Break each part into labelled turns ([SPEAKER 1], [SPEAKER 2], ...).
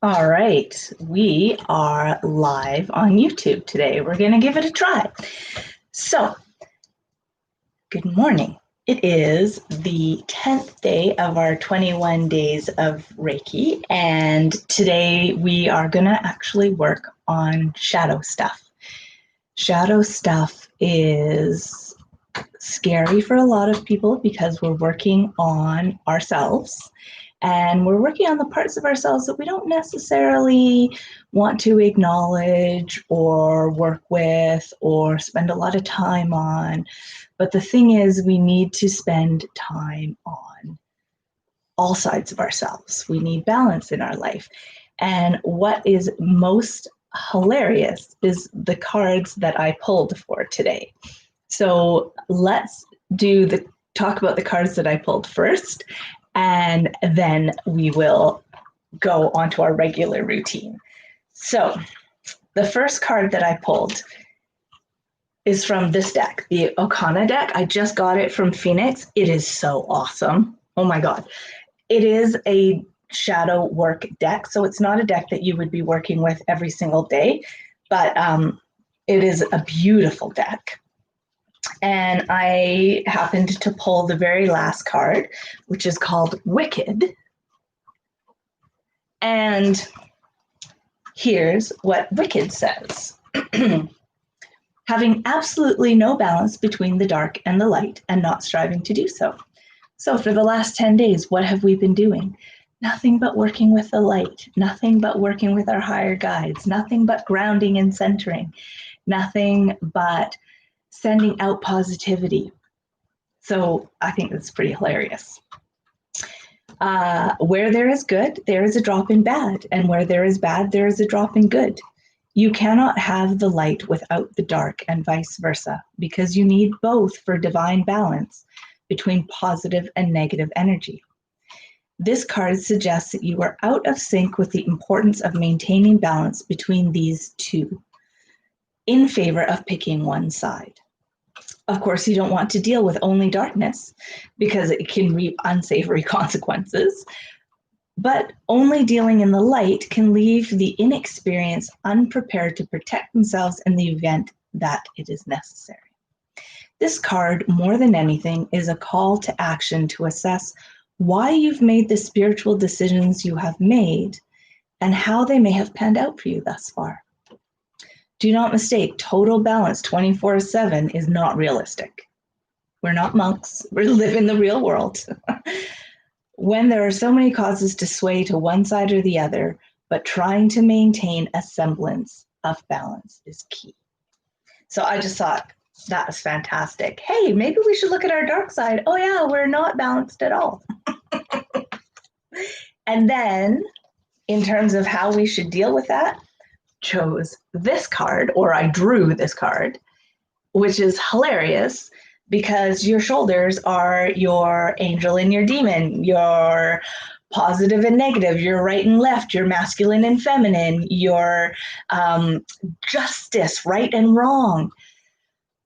[SPEAKER 1] All right, we are live on YouTube today. We're going to give it a try. So, good morning. It is the 10th day of our 21 days of Reiki, and today we are going to actually work on shadow stuff. Shadow stuff is scary for a lot of people because we're working on ourselves. And we're working on the parts of ourselves that we don't necessarily want to acknowledge or work with or spend a lot of time on. But the thing is, we need to spend time on all sides of ourselves. We need balance in our life. And what is most hilarious is the cards that I pulled for today. So let's talk about the cards that I pulled first, and then we will go on to our regular routine. So the first card that I pulled is from this deck, the Okana deck. I just got it from Phoenix. It is so awesome. Oh my God. It is a shadow work deck. So it's not a deck that you would be working with every single day, but it is a beautiful deck. And I happened to pull the very last card, which is called Wicked. And here's what Wicked says. Having absolutely no balance between the dark and the light and not striving to do so. So for the last 10 days, what have we been doing? Nothing but working with the light, nothing but working with our higher guides, nothing but grounding and centering, nothing but sending out positivity. So I think that's pretty hilarious. Where there is good, there is a drop in bad. And where there is bad, there is a drop in good. You cannot have the light without the dark and vice versa, because you need both for divine balance between positive and negative energy. This card suggests that you are out of sync with the importance of maintaining balance between these two in favor of picking one side. Of course, you don't want to deal with only darkness because it can reap unsavory consequences. But only dealing in the light can leave the inexperienced unprepared to protect themselves in the event that it is necessary. This card, more than anything, is a call to action to assess why you've made the spiritual decisions you have made and how they may have panned out for you thus far. Do not mistake, total balance 24/7 is not realistic. We're not monks. We live in the real world. When there are so many causes to sway to one side or the other, but trying to maintain a semblance of balance is key. So I just thought that was fantastic. Hey, maybe we should look at our dark side. Oh yeah, we're not balanced at all. And then in terms of how we should deal with that, chose this card, or I drew this card, which is hilarious because your shoulders are your angel and your demon, your positive and negative, your right and left, your masculine and feminine, your justice, right and wrong.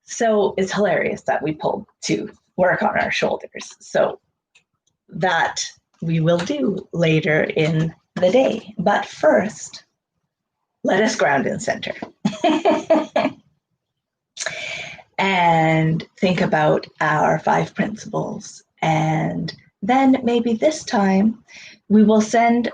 [SPEAKER 1] So it's hilarious that we pulled to work on our shoulders. So that we will do later in the day. But first, let us ground and center. And think about our 5 principles. And then maybe this time we will send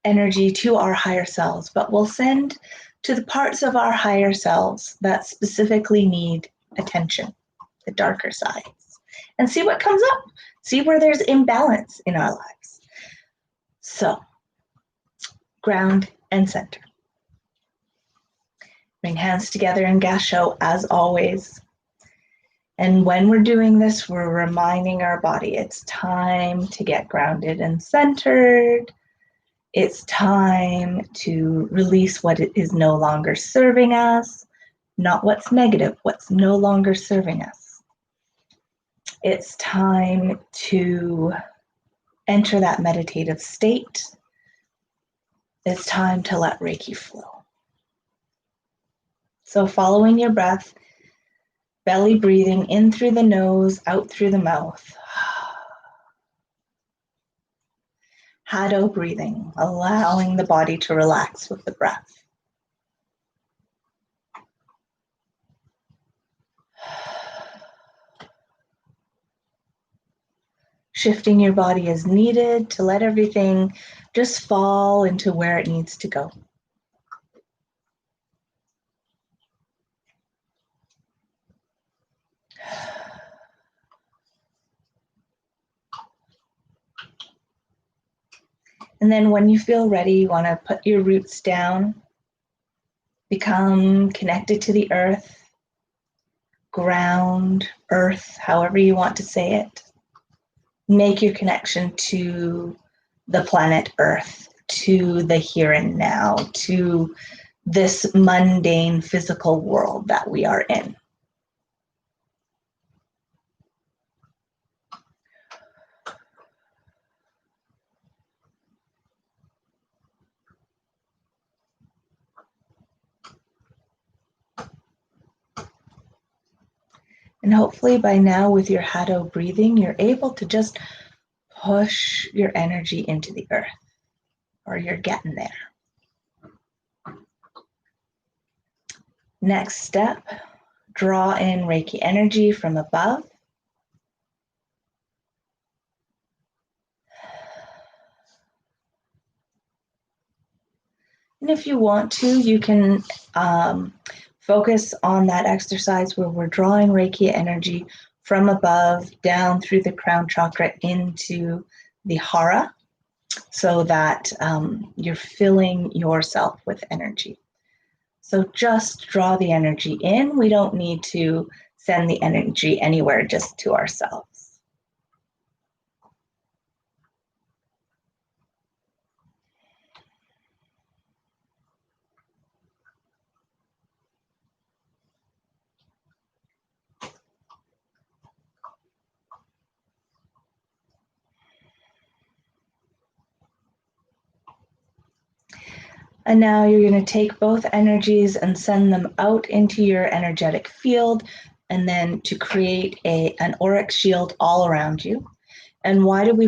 [SPEAKER 1] energy to our higher selves, but we'll send to the parts of our higher selves that specifically need attention, the darker sides, and see what comes up. See where there's imbalance in our lives. So, ground and center. Bring hands together in Gasho as always. And when we're doing this, we're reminding our body it's time to get grounded and centered. It's time to release what is no longer serving us, not what's negative, what's no longer serving us. It's time to enter that meditative state. It's time to let Reiki flow. So following your breath, belly breathing in through the nose, out through the mouth. shadow breathing, allowing the body to relax with the breath. Shifting your body as needed to let everything just fall into where it needs to go. And then when you feel ready, you want to put your roots down, become connected to the earth, ground, earth, however you want to say it. Make your connection to the planet Earth, to the here and now, to this mundane physical world that we are in. And hopefully by now with your shadow breathing, you're able to just push your energy into the earth, or you're getting there. Next step, draw in Reiki energy from above. And if you want to, you can focus on that exercise where we're drawing Reiki energy from above down through the crown chakra into the hara, so that you're filling yourself with energy. So just draw the energy in. We don't need to send the energy anywhere, just to ourselves. And now you're going to take both energies and send them out into your energetic field, and then to create an auric shield all around you. And why do we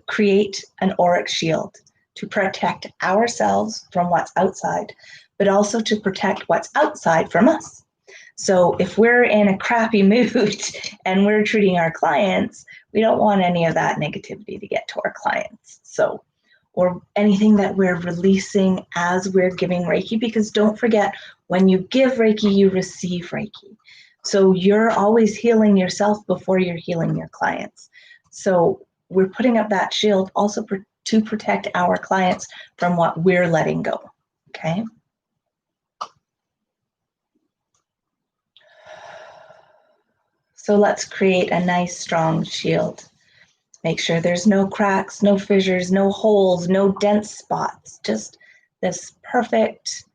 [SPEAKER 1] create an auric shield? To protect ourselves from what's outside, but also to protect what's outside from us. So if we're in a crappy mood and we're treating our clients, we don't want any of that negativity to get to our clients. So, or anything that we're releasing as we're giving Reiki, because don't forget, when you give Reiki, you receive Reiki. So you're always healing yourself before you're healing your clients. So we're putting up that shield also to protect our clients from what we're letting go, okay? So let's create a nice strong shield. Make sure there's no cracks, no fissures, no holes, no dense spots, just this perfect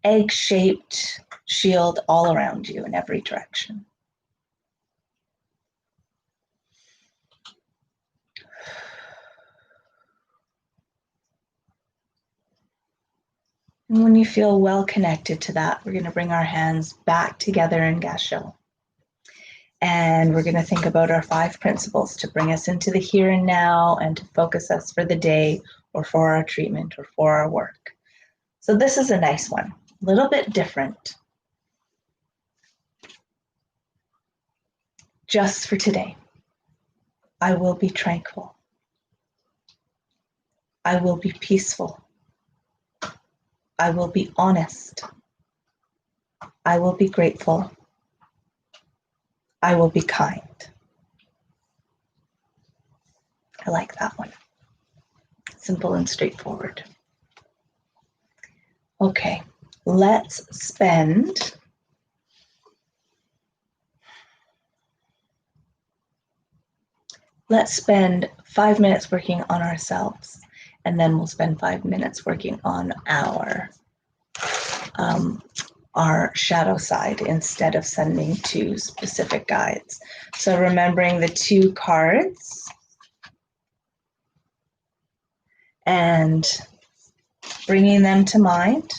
[SPEAKER 1] egg-shaped shield all around you in every direction. And when you feel well connected to that, we're going to bring our hands back together in Gassho. And we're going to think about our 5 principles to bring us into the here and now and to focus us for the day or for our treatment or for our work. So this is a nice one, a little bit different. Just for today, I will be tranquil. I will be peaceful. I will be honest. I will be grateful. I will be kind. I like that one. Simple and straightforward. Okay, let's spend Let's spend 5 minutes working on ourselves, and then we'll spend 5 minutes working on our shadow side instead of sending 2 specific guides. So remembering the 2 cards and bringing them to mind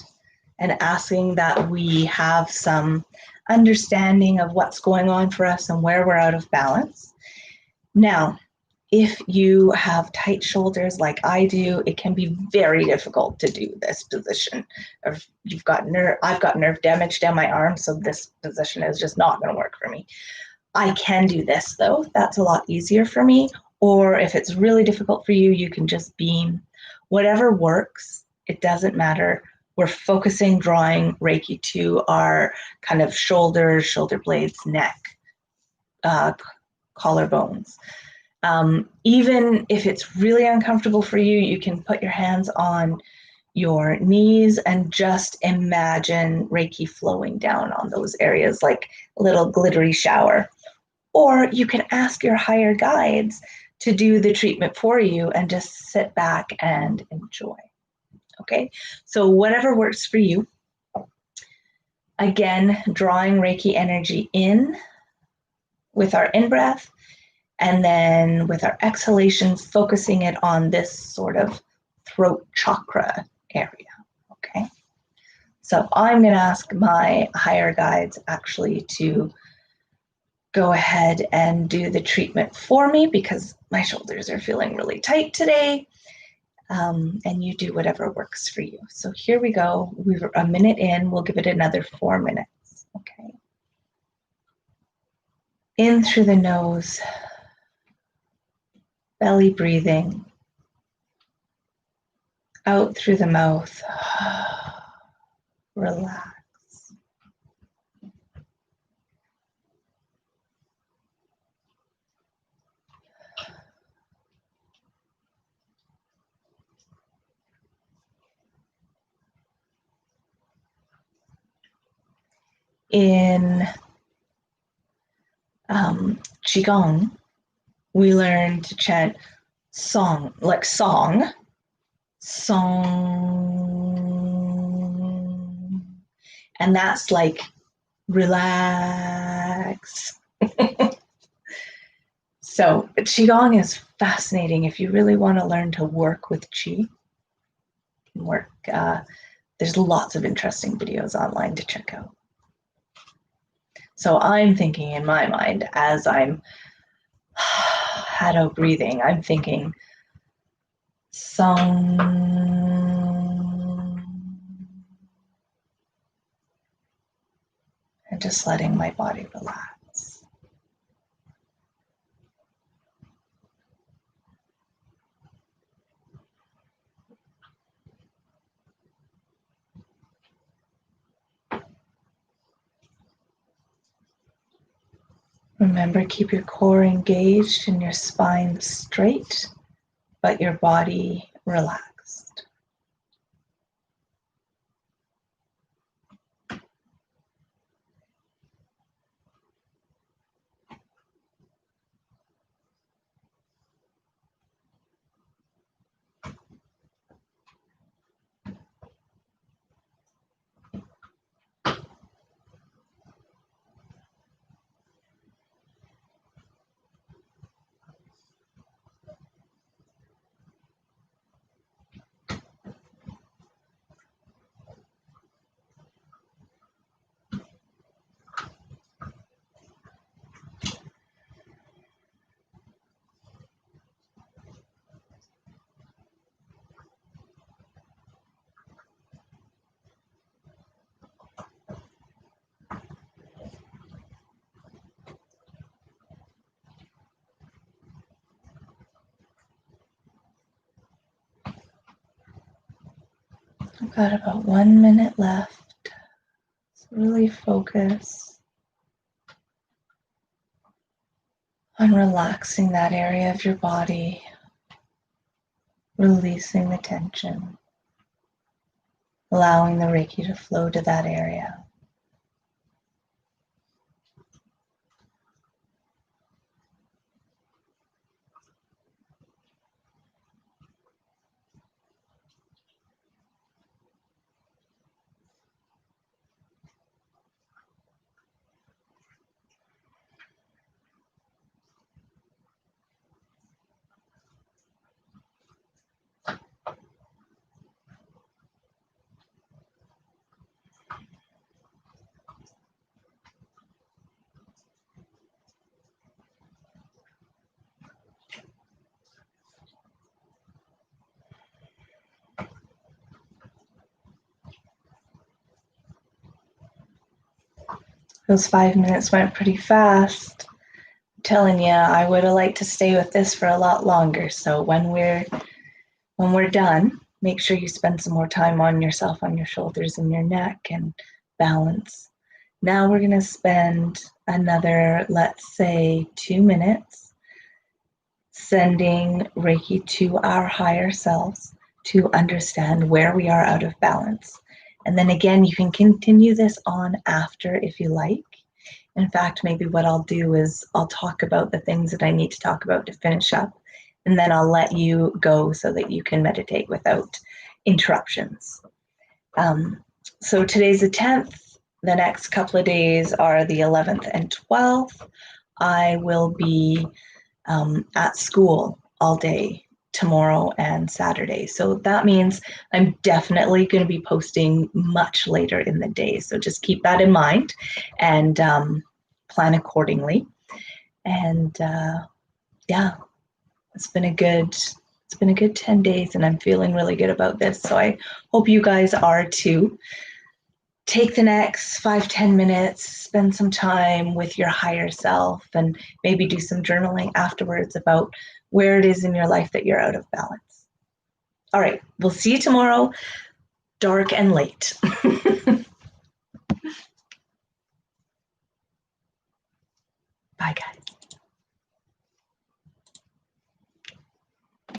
[SPEAKER 1] and asking that we have some understanding of what's going on for us and where we're out of balance. Now, If you have tight shoulders like I do, it can be very difficult to do this position. If you've got I've got nerve damage down my arm, so this position is just not going to work for me. I can do this though. That's a lot easier for me. Or if it's really difficult for you, you can just beam. Whatever works, it doesn't matter. We're focusing, drawing Reiki to our kind of shoulders, shoulder blades, neck, collarbones. Even if it's really uncomfortable for you, you can put your hands on your knees and just imagine Reiki flowing down on those areas like a little glittery shower. Or you can ask your higher guides to do the treatment for you and just sit back and enjoy. Okay, so whatever works for you. Again, drawing Reiki energy in with our in-breath, and then with our exhalations, focusing it on this sort of throat chakra area, okay? So I'm gonna ask my higher guides actually to go ahead and do the treatment for me because my shoulders are feeling really tight today. And you do whatever works for you. So here we go. We're a minute in. We'll give it another 4 minutes. Okay. In through the nose, belly breathing. Out through the mouth. Relax. In Qigong, we learn to chant song, like song, and that's like relax. So Qigong is fascinating. If you really want to learn to work with Qi, there's lots of interesting videos online to check out. So I'm thinking in my mind, as I'm shadow breathing, I'm thinking song, and just letting my body relax. Remember, keep your core engaged and your spine straight, but your body relaxed. I've got about 1 minute left. So really focus on relaxing that area of your body, releasing the tension, allowing the Reiki to flow to that area. Those 5 minutes went pretty fast. I'm telling you, I would have liked to stay with this for a lot longer. So when we're done, make sure you spend some more time on yourself, on your shoulders and your neck, and balance. Now we're going to spend another, let's say, 2 minutes sending Reiki to our higher selves to understand where we are out of balance. And then again, you can continue this on after if you like. In fact, maybe what I'll do is I'll talk about the things that I need to talk about to finish up, and then I'll let you go so that you can meditate without interruptions. So today's the 10th. The next couple of days are the 11th and 12th. I will be at school all day tomorrow and Saturday. So that means I'm definitely going to be posting much later in the day. So just keep that in mind and plan accordingly. And yeah, it's been a good 10 days and I'm feeling really good about this. So I hope you guys are too. Take the next 5-10 minutes, spend some time with your higher self, and maybe do some journaling afterwards about where it is in your life that you're out of balance. All right, we'll see you tomorrow, dark and late. Bye, guys.